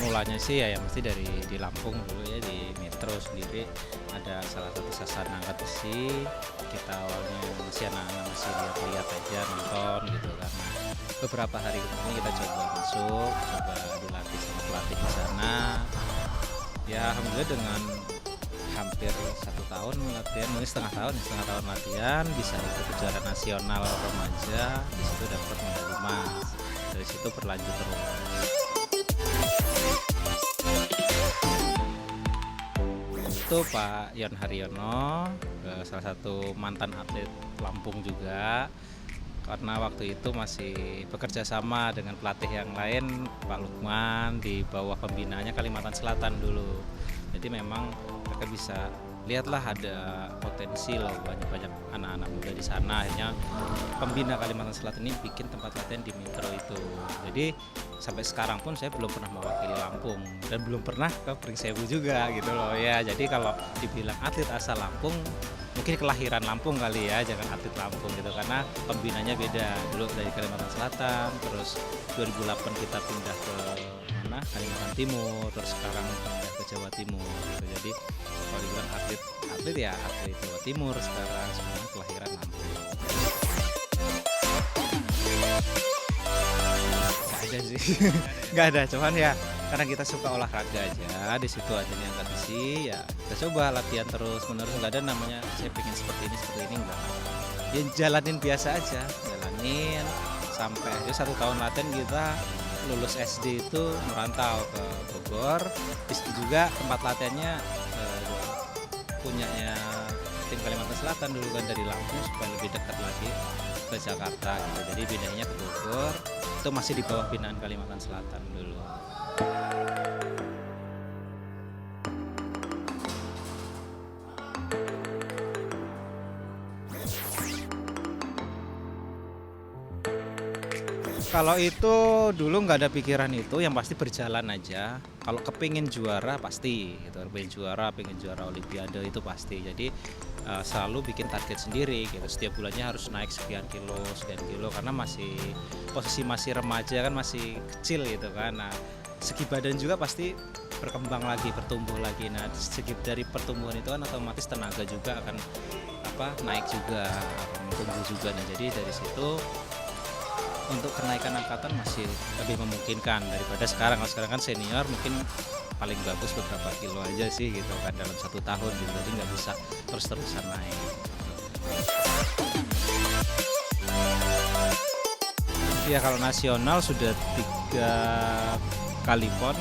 mulanya sih ya yang mesti dari di Lampung dulu ya, di Metro sendiri ada salah satu sasaran angkat besi. Kita awalnya masih anak-anak masih lihat-lihat aja nonton gitu kan. Nah, beberapa hari ini kita coba masuk, coba dilatih sama pelatih di sana. Ya alhamdulillah dengan hampir 1 tahun latihan, mungkin setengah tahun latihan bisa ikut kejuaraan nasional remaja, di situ dapat medali emas. Dari situ berlanjut terus. Itu Pak Yon Haryono, salah satu mantan atlet Lampung juga, karena waktu itu masih bekerja sama dengan pelatih yang lain, Pak Lukman, di bawah pembinaannya Kalimantan Selatan dulu. Jadi memang mereka bisa lihatlah ada potensi loh, banyak anak-anak muda di sana. Akhirnya pembina Kalimantan Selatan ini bikin tempat latihan di Metro itu. Jadi sampai sekarang pun saya belum pernah mewakili Lampung dan belum pernah ke Pringsewu juga gitu loh ya. Jadi kalau dibilang atlet asal Lampung, mungkin kelahiran Lampung kali ya, jangan atlet Lampung gitu, karena pembinanya beda. Dulu dari Kalimantan Selatan, terus 2008 kita pindah ke mana, Kalimantan Timur, terus sekarang pindah ke Jawa Timur gitu. Jadi kalau dibilang atlet ya atlet Jawa Timur, sekarang semuanya kelahiran Lampung. Nggak ada sih, nggak ada, cuman ya karena kita suka olahraga aja, di situ adanya angkat besi, ya kita coba latihan terus menerus. Nggak ada namanya saya pengen seperti ini enggak. Ya jalanin biasa aja, jalanin sampai akhirnya 1 tahun latihan kita lulus SD itu merantau ke Bogor. Di situ juga tempat latihannya punyanya tim Kalimantan Selatan dulu kan, dari Lampung supaya lebih dekat lagi ke Jakarta gitu. Jadi pindahnya ke Bogor, itu masih di bawah binaan Kalimantan Selatan dulu. Kalau itu dulu nggak ada pikiran itu, yang pasti berjalan aja. Kalau kepingin juara pasti, gitu. Pengen juara Olimpiade itu pasti. Jadi selalu bikin target sendiri, gitu. Setiap bulannya harus naik sekian kilo, karena posisi masih remaja kan, masih kecil gitu kan. Nah, segi badan juga pasti berkembang lagi, bertumbuh lagi. Nah, segi dari pertumbuhan itu kan otomatis tenaga juga akan naik juga, akan tumbuh juga. Nah, jadi dari situ untuk kenaikan angkatan masih lebih memungkinkan daripada sekarang. Kalau sekarang kan senior mungkin paling bagus beberapa kilo aja sih gitu kan dalam 1 tahun gitu, jadi nggak bisa terus-terusan naik. Ya kalau nasional sudah 3 kali pon,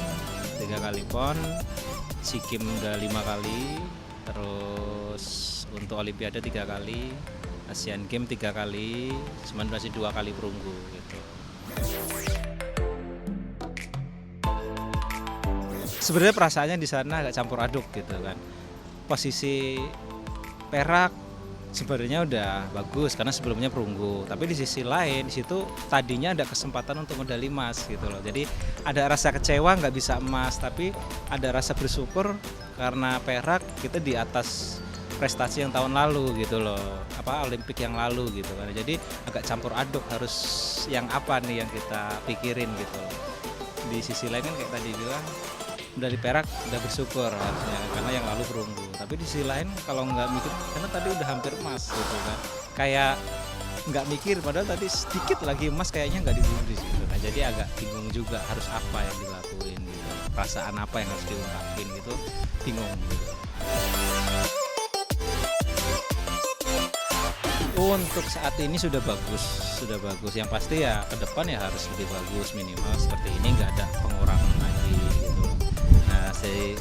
SEA Games udah 5 kali, terus untuk Olimpiade 3 kali, Asian Games 3 kali, cuman masih 2 kali perunggu gitu. Sebenarnya perasaannya di sana agak campur aduk gitu kan. Posisi perak sebenarnya udah bagus karena sebelumnya perunggu, tapi di sisi lain di situ tadinya ada kesempatan untuk medali emas gitu loh. Jadi ada rasa kecewa nggak bisa emas, tapi ada rasa bersyukur karena perak kita di atas prestasi yang tahun lalu gitu loh, Olimpik yang lalu gitu kan. Jadi agak campur aduk, harus yang apa nih yang kita pikirin gitu. Di sisi lain kan kayak tadi bilang dari perak udah bersyukur harusnya karena yang lalu perunggu, tapi di sisi lain kalau nggak mikir karena tadi udah hampir emas gitu kan, kayak nggak mikir padahal tadi sedikit lagi emas kayaknya nggak diburu di situ. Nah, jadi agak bingung juga harus apa yang dilakuin gitu, perasaan apa yang harus diungkapin gitu, bingung gitu. Untuk saat ini sudah bagus. Yang pasti ya ke depan ya harus lebih bagus, minimal seperti ini, nggak ada pengurangan lagi gitu. Nah,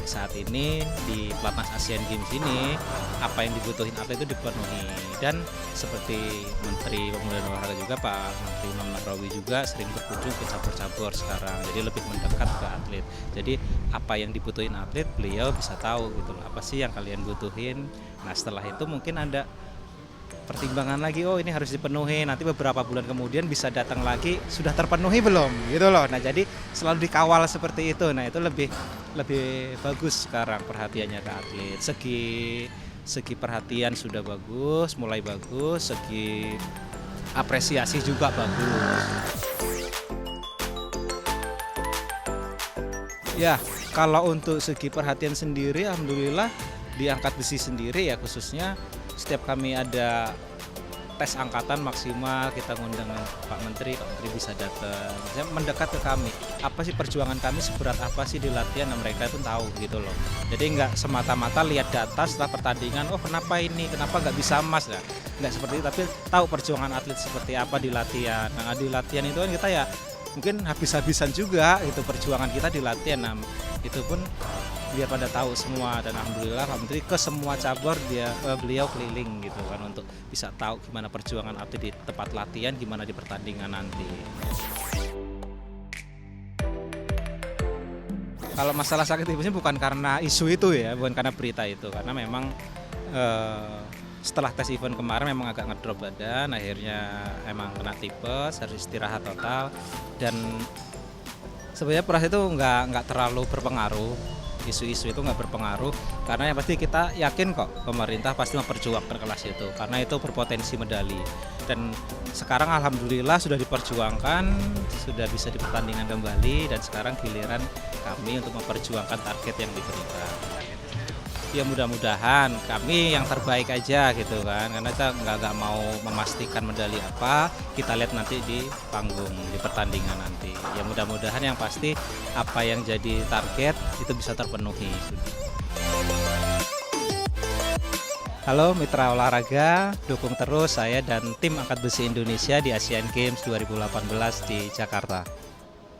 saat ini di Pelatnas Asian Games ini apa yang dibutuhin atlet itu dipenuhi, dan seperti Menteri Pemuda dan Olahraga juga Pak Menteri Imam Nahrawi juga sering berkunjung ke cabur-cabur sekarang, jadi lebih mendekat ke atlet. Jadi apa yang dibutuhin atlet beliau bisa tahu gitu loh, apa sih yang kalian butuhin. Nah, setelah itu mungkin ada pertimbangan lagi, oh ini harus dipenuhi, nanti beberapa bulan kemudian bisa datang lagi, sudah terpenuhi belum gitu loh. Nah, jadi selalu dikawal seperti itu. Nah, itu lebih bagus sekarang perhatiannya ke atlet. Segi perhatian sudah bagus, mulai bagus, segi apresiasi juga bagus. Ya, kalau untuk segi perhatian sendiri, alhamdulillah di angkat besi sendiri ya khususnya setiap kami ada tes angkatan maksimal kita ngundang Pak Menteri bisa datang, saya mendekat ke kami. Apa sih perjuangan kami seberat apa sih di latihan, nah, mereka itu tahu gitu loh. Jadi nggak semata-mata lihat data setelah pertandingan, oh kenapa ini, kenapa nggak bisa emas ya, nggak seperti itu, tapi tahu perjuangan atlet seperti apa di latihan. Nah di latihan itu kan kita ya mungkin habis-habisan juga itu perjuangan kita di latihan. Nah itu pun biar pada tahu semua, dan alhamdulillah Pak Menteri ke semua cabur beliau keliling gitu kan untuk bisa tahu gimana perjuangan atlet di tempat latihan, gimana di pertandingan nanti. Kalau masalah sakit tipesnya bukan karena isu itu ya, bukan karena berita itu, karena memang setelah tes event kemarin memang agak ngedrop badan, akhirnya emang kena tipes, harus istirahat total, dan sebenarnya proses itu nggak terlalu berpengaruh. Isu-isu itu nggak berpengaruh karena yang pasti kita yakin kok pemerintah pasti memperjuangkan kelas itu karena itu berpotensi medali, dan sekarang alhamdulillah sudah diperjuangkan, sudah bisa dipertandingkan kembali, dan sekarang giliran kami untuk memperjuangkan target yang diberikan. Ya mudah-mudahan kami yang terbaik aja gitu kan, karena kita nggak mau memastikan medali apa, kita lihat nanti di panggung di pertandingan nanti. Ya mudah-mudahan yang pasti apa yang jadi target itu bisa terpenuhi. Halo mitra olahraga, dukung terus saya dan tim angkat besi Indonesia di Asian Games 2018 di Jakarta.